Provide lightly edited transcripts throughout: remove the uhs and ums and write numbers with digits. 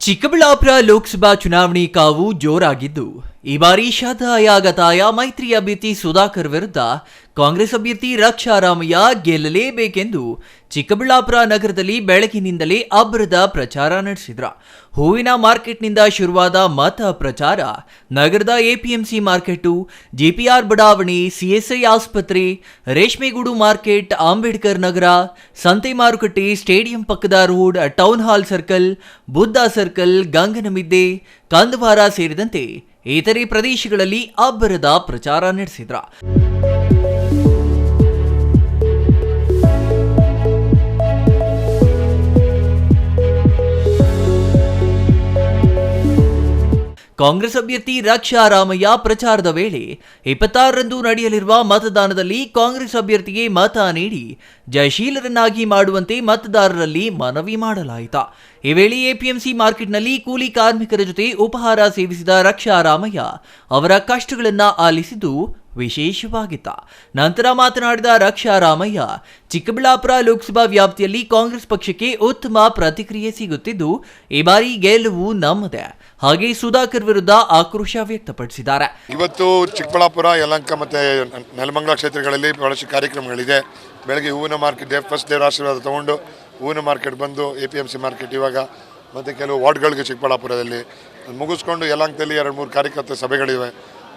ಚಿಕ್ಕಬಳ್ಳಾಪುರ ಲೋಕಸಭಾ ಚುನಾವಣೆ ಕಾವು ಜೋರಾಗಿದ್ದು ಈ ಬಾರಿ ಶತಾಯಗತಾಯ ಮೈತ್ರಿ ಅಭ್ಯರ್ಥಿ ಸುಧಾಕರ್ ವಿರುದ್ಧ ಕಾಂಗ್ರೆಸ್ ಅಭ್ಯರ್ಥಿ ರಕ್ಷಾರಾಮಯ್ಯ ಗೆಲ್ಲಲೇಬೇಕೆಂದು ಚಿಕ್ಕಬಳ್ಳಾಪುರ ನಗರದಲ್ಲಿ ಬೆಳಗಿನಿಂದಲೇ ಅಬ್ಬರದ ಪ್ರಚಾರ ನಡೆಸಿದ್ರು. ಹೂವಿನ ಮಾರ್ಕೆಟ್ನಿಂದ ಶುರುವಾದ ಮತ ಪ್ರಚಾರ ನಗರದ ಎಪಿಎಂಸಿ ಮಾರ್ಕೆಟು, ಜಿಪಿಆರ್ ಬಡಾವಣೆ, ಸಿಎಸ್ಐ ಆಸ್ಪತ್ರೆ, ರೇಷ್ಮೆಗೂಡು ಮಾರ್ಕೆಟ್, ಅಂಬೇಡ್ಕರ್ ನಗರ, ಸಂತೆ ಮಾರುಕಟ್ಟೆ, ಸ್ಟೇಡಿಯಂ ಪಕ್ಕದ road, town hall circle, Buddha circle, Ganganamidde, Kandavara ಸೇರಿದಂತೆ ಇತರೆ ಪ್ರದೇಶಗಳಲ್ಲಿ ಅಬ್ಬರದ ಪ್ರಚಾರ ನಡೆಸಿದ್ರ. ಕಾಂಗ್ರೆಸ್ ಅಭ್ಯರ್ಥಿ ರಕ್ಷಾರಾಮಯ್ಯ ಪ್ರಚಾರದ ವೇಳೆ 26ರಂದು ನಡೆಯಲಿರುವ ಮತದಾನದಲ್ಲಿ ಕಾಂಗ್ರೆಸ್ ಅಭ್ಯರ್ಥಿಗೆ ಮತ ನೀಡಿ ಜಯಶೀಲರನ್ನಾಗಿ ಮಾಡುವಂತೆ ಮತದಾರರಲ್ಲಿ ಮನವಿ ಮಾಡಲಾಯಿತು. ಈ ವೇಳೆ ಎಪಿಎಂಸಿ ಮಾರ್ಕೆಟ್ನಲ್ಲಿ ಕೂಲಿ ಕಾರ್ಮಿಕರ ಜೊತೆ ಉಪಹಾರ ಸೇವಿಸಿದ ರಕ್ಷಾರಾಮಯ್ಯ ಅವರ ಕಷ್ಟಗಳನ್ನು ಆಲಿಸಿದ್ದು ವಿಶೇಷವಾಗಿತ್ತು. ನಂತರ ಮಾತನಾಡಿದ ರಕ್ಷಾರಾಮಯ್ಯ, ಚಿಕ್ಕಬಳ್ಳಾಪುರ ಲೋಕಸಭಾ ವ್ಯಾಪ್ತಿಯಲ್ಲಿ ಕಾಂಗ್ರೆಸ್ ಪಕ್ಷಕ್ಕೆ ಉತ್ತಮ ಪ್ರತಿಕ್ರಿಯೆ ಸಿಗುತ್ತಿದ್ದು ಈ ಬಾರಿ ಗೆಲುವು ನಮ್ಮದೇ. ಹಾಗೆ ಸುಧಾಕರ್ ವಿರುದ್ಧ ಆಕ್ರೋಶ ವ್ಯಕ್ತಪಡಿಸಿದ್ದಾರೆ. ಇವತ್ತು ಚಿಕ್ಕಬಳ್ಳಾಪುರ, ಯಲಹಂಕ ಮತ್ತು ನೆಲಮಂಗಲ ಕ್ಷೇತ್ರಗಳಲ್ಲಿ ಬಹಳಷ್ಟು ಕಾರ್ಯಕ್ರಮಗಳಿದೆ. ಬೆಳಗ್ಗೆ ಹೂವಿನ ಮಾರ್ಕೆಟ್ ಫಸ್ಟ್ ದೇವರ ಆಶೀರ್ವಾದ ತಗೊಂಡು ಹೂವಿನ ಮಾರ್ಕೆಟ್ ಬಂದು ಎಪಿಎಂಸಿ ಮಾರ್ಕೆಟ್ ಇವಾಗ ಮತ್ತು ಕೆಲವು ವಾರ್ಡ್ಗಳಿಗೆ ಚಿಕ್ಕಬಳ್ಳಾಪುರದಲ್ಲಿ ಮುಗಿಸ್ಕೊಂಡು ಯಲಹಂಕದಲ್ಲಿ 2-3 ಕಾರ್ಯಕರ್ತರ ಸಭೆಗಳಿವೆ.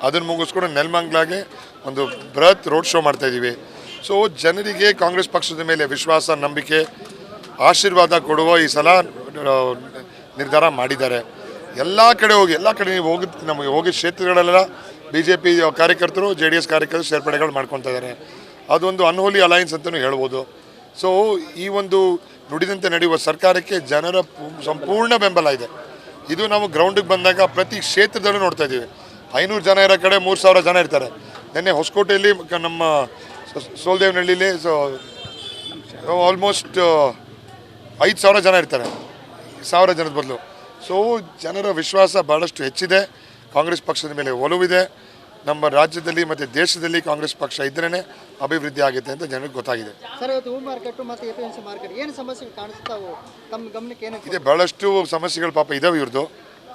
ಅದನ್ನು ಮುಗಿಸ್ಕೊಂಡು ನೆಲಮಂಗಲಾಗೆ ಒಂದು ಬೃಹತ್ ರೋಡ್ ಶೋ ಮಾಡ್ತಾಯಿದ್ದೀವಿ. ಸೊ ಜನರಿಗೆ ಕಾಂಗ್ರೆಸ್ ಪಕ್ಷದ ಮೇಲೆ ವಿಶ್ವಾಸ, ನಂಬಿಕೆ, ಆಶೀರ್ವಾದ ಕೊಡುವ ಈ ಸಲ ನಿರ್ಧಾರ ಮಾಡಿದ್ದಾರೆ. ಎಲ್ಲ ಕಡೆ ನೀವು ನಮಗೆ ಹೋಗಿ ಕ್ಷೇತ್ರಗಳೆಲ್ಲ BJP ಕಾರ್ಯಕರ್ತರು, JDS ಕಾರ್ಯಕರ್ತರು ಸೇರ್ಪಡೆಗಳು ಮಾಡ್ಕೊತಾ ಇದ್ದಾರೆ. ಅದೊಂದು ಅನ್ಹೋಲಿ ಅಲಯನ್ಸ್ ಅಂತಲೂ ಹೇಳ್ಬೋದು. ಸೊ ಈ ಒಂದು ನುಡಿದಂತೆ ನಡೆಯುವ ಸರ್ಕಾರಕ್ಕೆ ಜನರ ಸಂಪೂರ್ಣ ಬೆಂಬಲ ಇದೆ. ಇದು ನಾವು ಗ್ರೌಂಡಿಗೆ ಬಂದಾಗ ಪ್ರತಿ ಕ್ಷೇತ್ರದಲ್ಲೂ ನೋಡ್ತಾ ಇದ್ದೀವಿ. 500 ಜನ ಇರೋ ಕಡೆ 3000 ಜನ ಇರ್ತಾರೆ. ನಿನ್ನೆ ಹೊಸಕೋಟೆಯಲ್ಲಿ, ನಮ್ಮ ಸೋಲ್ದೇವನಹಳ್ಳಿಲಿ ಆಲ್ಮೋಸ್ಟ್ 5000 ಜನ ಇರ್ತಾರೆ, 1000 ಜನದ ಬದಲು. ಸೊ ಜನರ ವಿಶ್ವಾಸ ಭಾಳಷ್ಟು ಹೆಚ್ಚಿದೆ. ಕಾಂಗ್ರೆಸ್ ಪಕ್ಷದ ಮೇಲೆ ಒಲವಿದೆ. ನಮ್ಮ ರಾಜ್ಯದಲ್ಲಿ ಮತ್ತು ದೇಶದಲ್ಲಿ ಕಾಂಗ್ರೆಸ್ ಪಕ್ಷ ಇದ್ರೇ ಅಭಿವೃದ್ಧಿ ಆಗುತ್ತೆ ಅಂತ ಜನರಿಗೆ ಗೊತ್ತಾಗಿದೆ. ಇದೆ ಭಾಳಷ್ಟು ಸಮಸ್ಯೆಗಳು ಪಾಪ ಇದಾವೆ ಇವ್ರದ್ದು.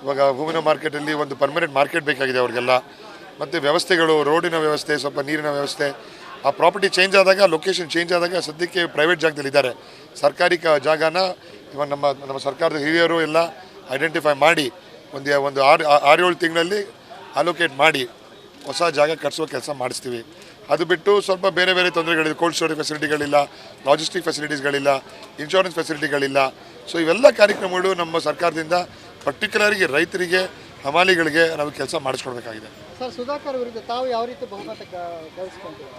ಇವಾಗ ಹೂವಿನ ಮಾರ್ಕೆಟಲ್ಲಿ ಒಂದು ಪರ್ಮನೆಂಟ್ ಮಾರ್ಕೆಟ್ ಬೇಕಾಗಿದೆ ಅವ್ರಿಗೆಲ್ಲ. ಮತ್ತು ವ್ಯವಸ್ಥೆಗಳು, ರೋಡಿನ ವ್ಯವಸ್ಥೆ, ಸ್ವಲ್ಪ ನೀರಿನ ವ್ಯವಸ್ಥೆ, ಆ ಪ್ರಾಪರ್ಟಿ ಚೇಂಜ್ ಆದಾಗ, ಲೊಕೇಶನ್ ಚೇಂಜ್ ಆದಾಗ ಸದ್ಯಕ್ಕೆ ಪ್ರೈವೇಟ್ ಜಾಗದಲ್ಲಿ ಇದ್ದಾರೆ. ಸರ್ಕಾರಿ ಜಾಗನ ಇವಾಗ ನಮ್ಮ ಸರ್ಕಾರದ ಹಿರಿಯರು ಎಲ್ಲ ಐಡೆಂಟಿಫೈ ಮಾಡಿ ಒಂದು 6-7 ತಿಂಗಳಲ್ಲಿ ಅಲೋಕೇಟ್ ಮಾಡಿ ಹೊಸ ಜಾಗ ಕಟ್ಸುವ ಕೆಲಸ ಮಾಡಿಸ್ತೀವಿ. ಅದು ಬಿಟ್ಟು ಸ್ವಲ್ಪ ಬೇರೆ ಬೇರೆ ತೊಂದರೆಗಳಿದೆ. ಕೋಲ್ಡ್ ಸ್ಟೋರೇಜ್ ಫೆಸಿಲಿಟಿಗಳಿಲ್ಲ, ಲಾಜಿಸ್ಟಿಕ್ ಫೆಸಿಲಿಟೀಸ್ಗಳಿಲ್ಲ, ಇನ್ಶೂರೆನ್ಸ್ ಫೆಸಿಲಿಟಿಗಳಿಲ್ಲ. ಸೊ ಇವೆಲ್ಲ ಕಾರ್ಯಕ್ರಮಗಳು ನಮ್ಮ ಸರ್ಕಾರದಿಂದ ಪರ್ಟಿಕ್ಯುಲರ್ಗೆ ರೈತರಿಗೆ, ಹಮಾಲಿಗಳಿಗೆ ನಾವು ಕೆಲಸ ಮಾಡಿಸ್ಕೊಡ್ಬೇಕಾಗಿದೆ. ಸರ್, ಸುಧಾಕರ್ ವಿರುದ್ಧ ತಾವು ಯಾವ ರೀತಿ ಬಹುಮತ ಗಳಿಸ್ಕೊಂತೀವಿ?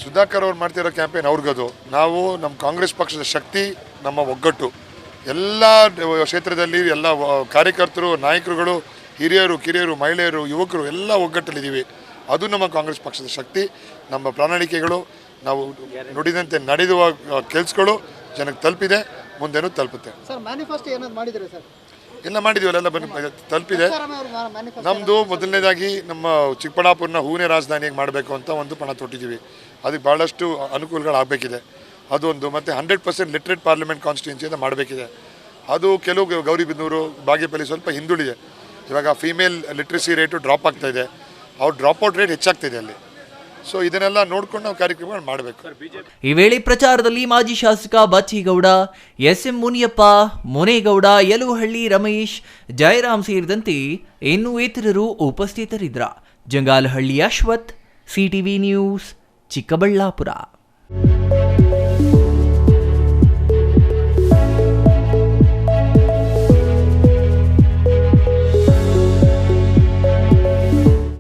ಸುಧಾಕರ್ ಅವ್ರು ಮಾಡ್ತಿರೋ ಕ್ಯಾಂಪೇನ್ ಅವ್ರಿಗದು. ನಾವು ನಮ್ಮ ಕಾಂಗ್ರೆಸ್ ಪಕ್ಷದ ಶಕ್ತಿ, ನಮ್ಮ ಒಗ್ಗಟ್ಟು, ಎಲ್ಲ ಕ್ಷೇತ್ರದಲ್ಲಿ ಎಲ್ಲ ಕಾರ್ಯಕರ್ತರು, ನಾಯಕರುಗಳು, ಹಿರಿಯರು, ಕಿರಿಯರು, ಮಹಿಳೆಯರು, ಯುವಕರು ಎಲ್ಲ ಒಗ್ಗಟ್ಟಲ್ಲಿದ್ದೀವಿ. ಅದು ನಮ್ಮ ಕಾಂಗ್ರೆಸ್ ಪಕ್ಷದ ಶಕ್ತಿ. ನಮ್ಮ ಪ್ರಣಾಳಿಕೆಗಳು, ನಾವು ನುಡಿದಂತೆ ನಡೆಯುವ ಕೆಲಸಗಳು ಜನಕ್ಕೆ ತಲುಪಿದೆ, ಮುಂದೆನೂ ತಲುಪುತ್ತೆ. ಸರ್, ಮ್ಯಾನಿಫೆಸ್ಟೋ ಏನಾದ್ರು ಮಾಡಿದ್ದೀರಾ ಸರ್? ಎಲ್ಲ ಮಾಡಿದ್ದೀವಿ, ಎಲ್ಲ ಬಂದು ತಲುಪಿದೆ. ನಮ್ಮದು ಮೊದಲನೇದಾಗಿ ನಮ್ಮ ಚಿಕ್ಕಬಳ್ಳಾಪುರನ ಹೂವಿನ ರಾಜಧಾನಿಯಾಗಿ ಮಾಡಬೇಕು ಅಂತ ಒಂದು ಪಣ ತೊಟ್ಟಿದ್ದೀವಿ. ಅದಕ್ಕೆ ಭಾಳಷ್ಟು ಅನುಕೂಲಗಳಾಗಬೇಕಿದೆ. ಅದೊಂದು, ಮತ್ತು 100% ಲಿಟ್ರೇಟ್ ಪಾರ್ಲಿಮೆಂಟ್ ಕಾನ್ಸ್ಟಿಟ್ಯೂನ್ಸಿಯಿಂದ ಮಾಡಬೇಕಿದೆ. ಅದು ಕೆಲವು ಗೌರಿಬಿದನೂರು, ಬಾಗೇಪಲ್ಲಿ ಸ್ವಲ್ಪ ಹಿಂದುಳಿದೆ. ಇವಾಗ ಫೀಮೇಲ್ ಲಿಟ್ರಸಿ ರೇಟು ಡ್ರಾಪ್ ಆಗ್ತಾಯಿದೆ, ಅವ್ರ ಡ್ರಾಪ್ಔಟ್ ರೇಟ್ ಹೆಚ್ಚಾಗ್ತಿದೆ ಅಲ್ಲಿ. ಸೊ ಇದನ್ನೆಲ್ಲ ನೋಡ್ಕೊಂಡು ನಾವು ಕಾರ್ಯಕ್ರಮಗಳು ಮಾಡಬೇಕು. ಈ ವೇಳೆ ಪ್ರಚಾರದಲ್ಲಿ ಮಾಜಿ ಶಾಸಕ ಬಚ್ಚೇಗೌಡ, SM ಮುನಿಯಪ್ಪ, ಮುನೇಗೌಡ, ಯಲುವಹಳ್ಳಿ ರಮೇಶ್, ಜಯರಾಮ್ ಸೇರಿದಂತೆ ಇನ್ನೂ ಇತರರು ಉಪಸ್ಥಿತರಿದ್ದರು. Jangalahalli Ashwath, CTV news, Chikkaballapur.